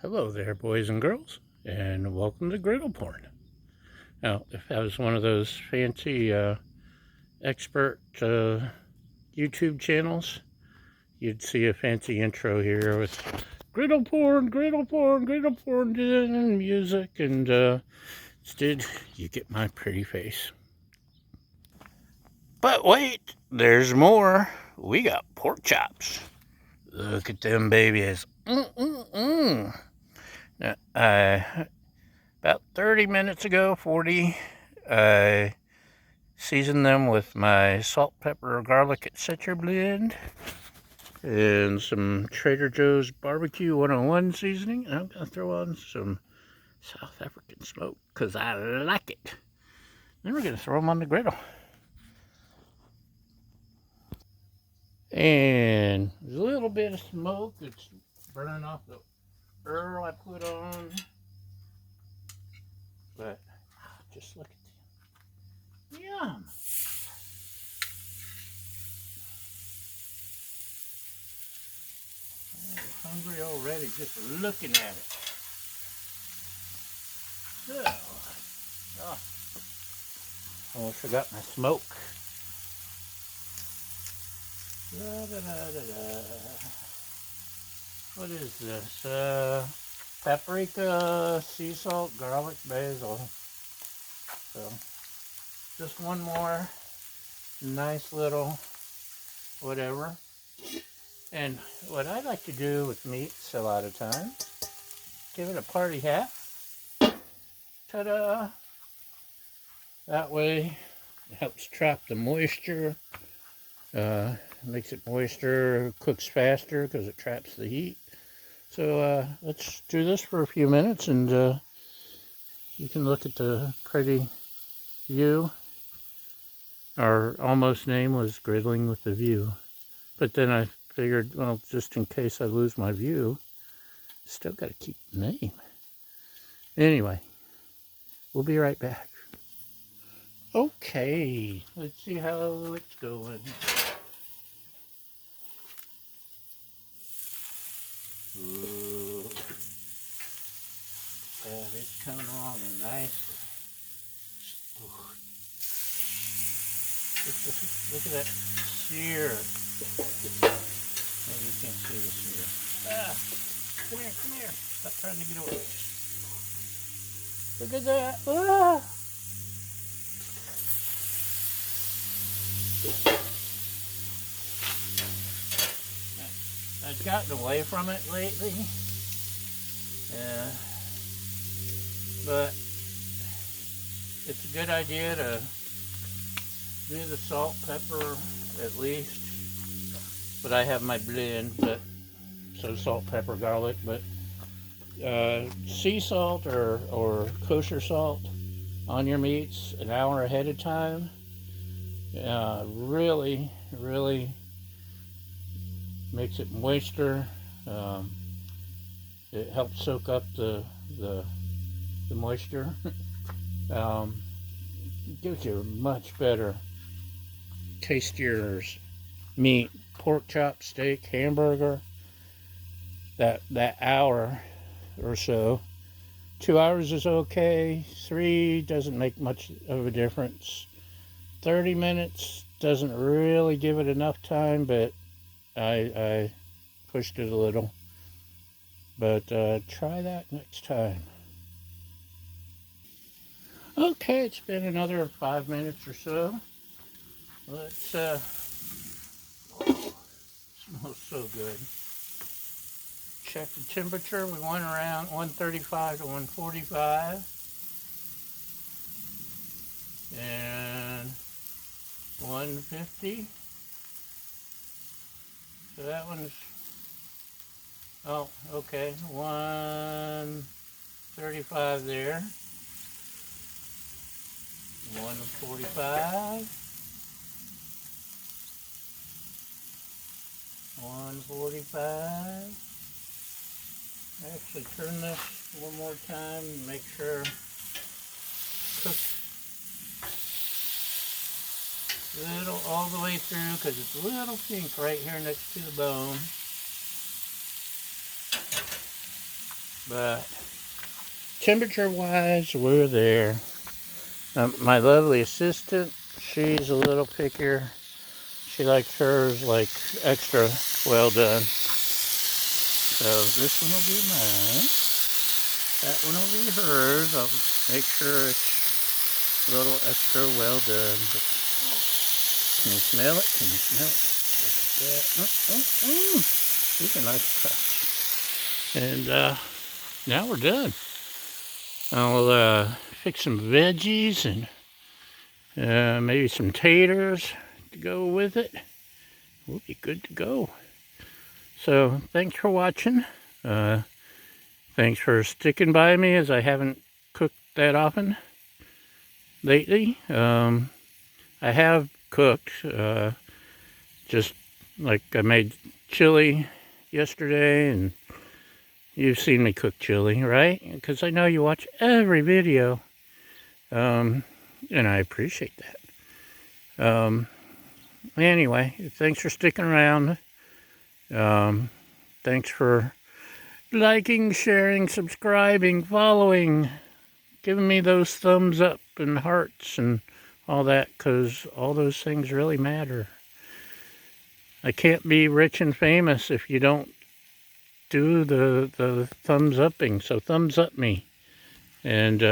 Hello there, boys and girls, and welcome to Griddle Porn. Now, if I was one of those fancy expert YouTube channels, you'd see a fancy intro here with Griddle Porn, Griddle Porn, Griddle Porn, and music, and instead you get my pretty face. But wait, there's more. We got pork chops. Look at them babies. Now, about 30 minutes ago, 40, I seasoned them with my salt, pepper, garlic, etc. blend and some Trader Joe's Barbecue 101 seasoning. And I'm going to throw on some South African smoke because I like it. Then we're going to throw them on the griddle. And there's a little bit of smoke that's burning off the Earl I put on. But just look at them. Yum! I'm hungry already just looking at it. So, almost forgot my smoke. What is this? Paprika, sea salt, garlic, basil. So, just one more nice little whatever. And what I like to do with meats a lot of times, give it a party hat. Ta-da! That way, it helps trap the moisture. Makes it moister, cooks faster because it traps the heat. So let's do this for a few minutes and you can look at the pretty view. Our almost name was Griddling with the View. But then I figured, well, just in case I lose my view, still got to keep the name. Anyway, we'll be right back. Okay, let's see how it's going. Ooh. It's coming along nicely. Ooh. Look at that sear. Maybe you can't see the sear. Come here. Stop trying to get away. Look at that. I've gotten away from it lately. But it's a good idea to do the salt, pepper at least. But I have my blend, so salt, pepper, garlic. But sea salt or kosher salt on your meats an hour ahead of time really makes it moisture. It helps soak up the moisture. Gives you a much better, tastier meat, pork chop, steak, hamburger. That hour or so. 2 hours is okay. 3 doesn't make much of a difference. 30 minutes doesn't really give it enough time, but I pushed it a little. But try that next time. Okay, it's been another 5 minutes or so. Let's smells so good. Check the temperature. We went around 135 to 145. And 150. So that one's, oh, okay, 135 there. 145. 145. Actually turn this one more time and make sure it cooks little all the way through because it's a little pink right here next to the bone. But temperature-wise, we're there. My lovely assistant, she's a little pickier. She likes hers like extra well done. So this one will be mine. That one will be hers. I'll make sure it's a little extra well done. But can you smell it? Can you smell it? Look at that. These are nice cuts. And now we're done. I'll fix some veggies and maybe some taters to go with it. We'll be good to go. So thanks for watching. Thanks for sticking by me, as I haven't cooked that often lately. I have cooked, just like I made chili yesterday, and you've seen me cook chili, right? Because I know you watch every video, and I appreciate that. Anyway, thanks for sticking around. Thanks for liking, sharing, subscribing, following, giving me those thumbs up and hearts and all that, because all those things really matter. I can't be rich and famous if you don't do the thumbs upping, so thumbs up me. And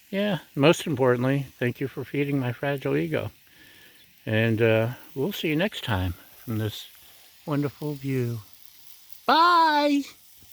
yeah, most importantly, thank you for feeding my fragile ego. And we'll see you next time from this wonderful view. Bye!